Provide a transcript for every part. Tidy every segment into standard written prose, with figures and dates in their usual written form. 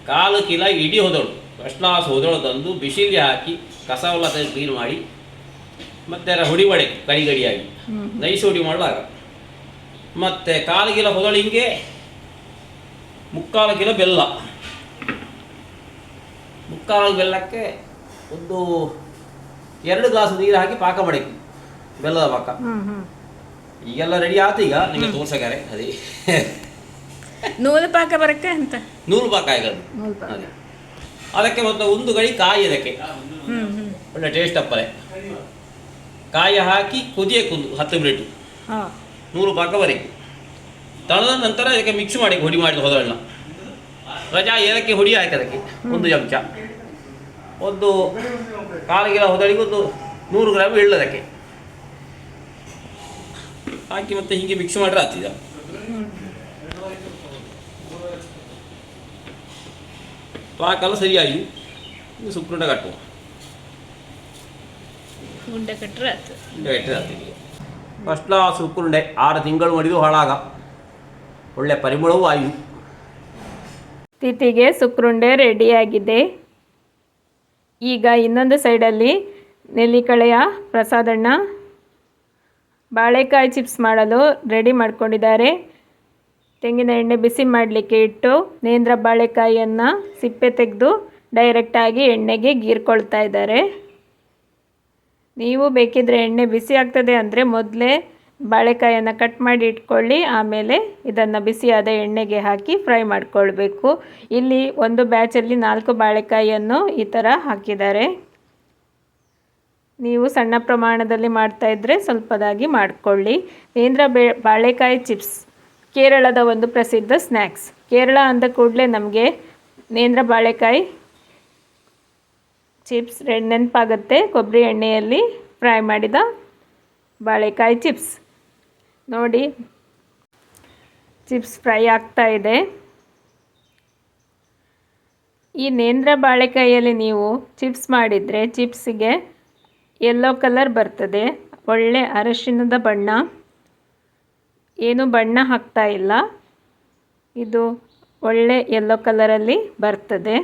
ಕಾಲು ಕಿಲ ಇಡೀ ಹೊದಳು first class ಹೊದಳು ತಂದು ಬಿಸಿಲಿಗೆ ಹಾಕಿ ಕಸವೆಲ್ಲ ತೆಗೆದು ಕ್ಲೀನ್ ಮಾಡಿ ಮತ್ತೆ ಅದರ ಹುಡಿ ಮಾಡಿ ಗಡಿ ಗಡಿಯಾಗಿ ನೈಸ್ ಹುಡಿ ಮಾಡಲಾಗ ಮತ್ತು ಕಾಲು ಕಿಲ ಹೊದಳು ಹಿಂಗೆ 3/4 ಕಿಲೋ ಬೆಲ್ಲ. 3/4 ಬೆಲ್ಲಕ್ಕೆ ಒಂದು 2 ಗ್ಲಾಸ್ ನೀರು ಹಾಕಿ ಪಾಕ ಮಾಡಬೇಕು, ಬೆಲ್ಲದ ಪಾಕ. ಈಗೆಲ್ಲ ರೆಡಿ ಆಯ್ತು, ಈಗ ನಿಮಗೆ ತೋರ್ಸಕ್ಕಾರೆ ಅದೇ ನೂಲು ಪಾಕ ಬರಕ್ಕೆ ಅಂತ ನೂಲು ಪಾಕ ಆಗೋದು ಅದೇ. ಅದಕ್ಕೆ ಮತ್ತು ಒಂದು ಗಡಿ ಕಾಯಿ, ಅದಕ್ಕೆ ಒಳ್ಳೆ ಟೇಸ್ಟ್ ಅಪ್ಪಲೆ ಕಾಯಿ ಹಾಕಿ ಕುದಿಯಕ್ಕೆ ಒಂದು 10 ಮಿನಿಟ್ ನೂಲು ಪಾಕ ಬರೀಕು. ತಣದ ನಂತರ ಅದಕ್ಕೆ ಮಿಕ್ಸ್ ಮಾಡಿ ಹುಡಿ ಮಾಡಿದ ಹೊದಳನ್ನ ರಜಾ ಏಲಕ್ಕಿ ಹುಡಿ ಹಾಕಿ ಅದಕ್ಕೆ 1 ಚಮಚ, ಒಂದು 1/4 ಕಿಲೋ ಹೊದಳಿಗೆ ಒಂದು 100 ಗ್ರಾಮ್ ಎಳ್ಳು ಅದಕ್ಕೆ ಹಾಕಿ ಮತ್ತೆ ಹೀಗೆ ಮಿಕ್ಸ್ ಮಾಡ್ರೆ ಆಗ್ತಿದ. ಪಾಕೆಲ್ಲ ಸರಿಯಾಗಿ ಸುಕ್ಕುಂಡ ಕಟ್ಟುವ, ಉಂಡೆ ಕಟ್ಟರೆ ಆಯ್ತು. ಉಂಡೆ ಕಟ್ಟರೆ ಆಗ್ತಿದೆ. ಫಸ್ಟ್ ಕ್ಲಾಸ್ ಸುಕ್ಕುಂಡೆ 6 ತಿಂಗಳು ಮಡಿದು ಹಾಳಾಗ ಒಳ್ಳೆ ಪರಿಮಳವೂ ಆಯು. ತಿಥಿಗೆ ಸುಕ್ರುಂಡೆ ರೆಡಿಯಾಗಿದೆ. ಈಗ ಇನ್ನೊಂದು ಸೈಡಲ್ಲಿ ನೆಲ್ಲಿಕಳೆಯ ಪ್ರಸಾದಣ್ಣ ಬಾಳೆಕಾಯಿ ಚಿಪ್ಸ್ ಮಾಡಲು ರೆಡಿ ಮಾಡ್ಕೊಂಡಿದ್ದಾರೆ. ತೆಂಗಿನ ಎಣ್ಣೆ ಬಿಸಿ ಮಾಡಲಿಕ್ಕೆ ಇಟ್ಟು ನೇಂದ್ರ ಬಾಳೆಕಾಯಿಯನ್ನು ಸಿಪ್ಪೆ ತೆಗೆದು ಡೈರೆಕ್ಟಾಗಿ ಎಣ್ಣೆಗೆ ಗೀರ್ಕೊಳ್ತಾ ಇದ್ದಾರೆ. ನೀವು ಬೇಕಿದ್ದರೆ ಎಣ್ಣೆ ಬಿಸಿ ಆಗ್ತದೆ ಅಂದರೆ ಮೊದಲೇ ಬಾಳೆಕಾಯನ್ನು ಕಟ್ ಮಾಡಿ ಇಟ್ಕೊಳ್ಳಿ, ಆಮೇಲೆ ಇದನ್ನು ಬಿಸಿಯಾದ ಎಣ್ಣೆಗೆ ಹಾಕಿ ಫ್ರೈ ಮಾಡಿಕೊಳ್ಬೇಕು. ಇಲ್ಲಿ ಒಂದು ಬ್ಯಾಚಲ್ಲಿ 4 ಬಾಳೆಕಾಯಿಯನ್ನು ಈ ಥರ ಹಾಕಿದ್ದಾರೆ. ನೀವು ಸಣ್ಣ ಪ್ರಮಾಣದಲ್ಲಿ ಮಾಡ್ತಾಯಿದ್ರೆ ಸ್ವಲ್ಪದಾಗಿ ಮಾಡಿಕೊಳ್ಳಿ. ನೇಂದ್ರ ಬಾಳೆಕಾಯಿ ಚಿಪ್ಸ್ ಕೇರಳದ ಒಂದು ಪ್ರಸಿದ್ಧ ಸ್ನ್ಯಾಕ್ಸ್. ಕೇರಳ ಅಂದ ಕೂಡಲೇ ನಮಗೆ ನೇಂದ್ರ ಬಾಳೆಕಾಯಿ ಚಿಪ್ಸ್ ನೆನಪಾಗುತ್ತೆ. ಕೊಬ್ಬರಿ ಎಣ್ಣೆಯಲ್ಲಿ ಫ್ರೈ ಮಾಡಿದ ಬಾಳೆಕಾಯಿ ಚಿಪ್ಸ್ ನೋಡಿ, ಚಿಪ್ಸ್ ಫ್ರೈ ಆಗ್ತಾ ಇದೆ. ಈ ನೇಂದ್ರ ಬಾಳೆಕಾಯಿಯಲ್ಲಿ ನೀವು ಚಿಪ್ಸ್ ಮಾಡಿದರೆ ಚಿಪ್ಸಿಗೆ ಯೆಲ್ಲೋ ಕಲರ್ ಬರ್ತದೆ, ಒಳ್ಳೆ ಅರಶಿನದ ಬಣ್ಣ. ಏನು ಬಣ್ಣ ಹಾಕ್ತಾ ಇಲ್ಲ, ಇದು ಒಳ್ಳೆ ಯೆಲ್ಲೋ ಕಲರಲ್ಲಿ ಬರ್ತದೆ.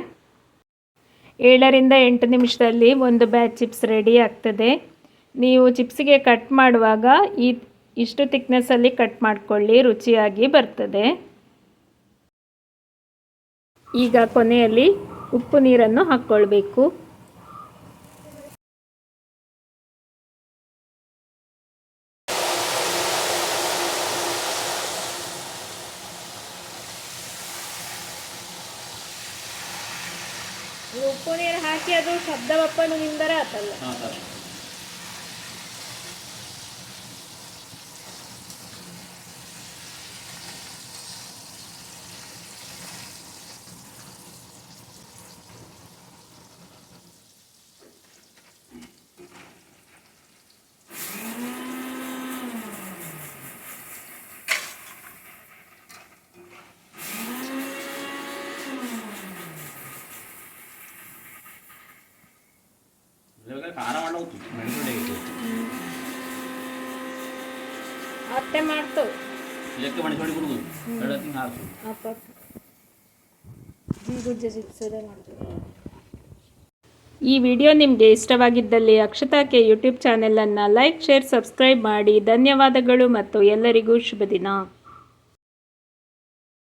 7 ರಿಂದ 8 ನಿಮಿಷದಲ್ಲಿ ಒಂದು ಬ್ಯಾಚ್ ಚಿಪ್ಸ್ ರೆಡಿ ಆಗ್ತದೆ. ನೀವು ಚಿಪ್ಸಿಗೆ ಕಟ್ ಮಾಡುವಾಗ ಇಷ್ಟು ಥಿಕ್ನೆಸ್ಸಲ್ಲಿ ಕಟ್ ಮಾಡಿಕೊಳ್ಳಿ, ರುಚಿಯಾಗಿ ಬರ್ತದೆ. ಈಗ ಕೊನೆಯಲ್ಲಿ ಉಪ್ಪು ನೀರನ್ನು ಹಾಕ್ಕೊಳ್ಬೇಕು. ಉಪ್ಪು ನೀರು ಹಾಕಿ ಅದು ಶಬ್ದ ಬಪ್ಪನು ನಿಂದರ ಆತಲ್ಲ. ಅತ್ತೆ ಮಾಡ್ತು ಲೆಕ್ಕ ಮಾಡಿ ನೋಡಿ ಕೊಡುವುದು ಈ ವಿಡಿಯೋ ನಿಮಗೆ ಇಷ್ಟವಾಗಿದ್ದಲ್ಲಿ ಅಕ್ಷತಾಕ್ಕೆ ಯೂಟ್ಯೂಬ್ ಚಾನೆಲನ್ನು ಲೈಕ್, ಶೇರ್, ಸಬ್ಸ್ಕ್ರೈಬ್ ಮಾಡಿ. ಧನ್ಯವಾದಗಳು ಮತ್ತು ಎಲ್ಲರಿಗೂ ಶುಭ ದಿನ.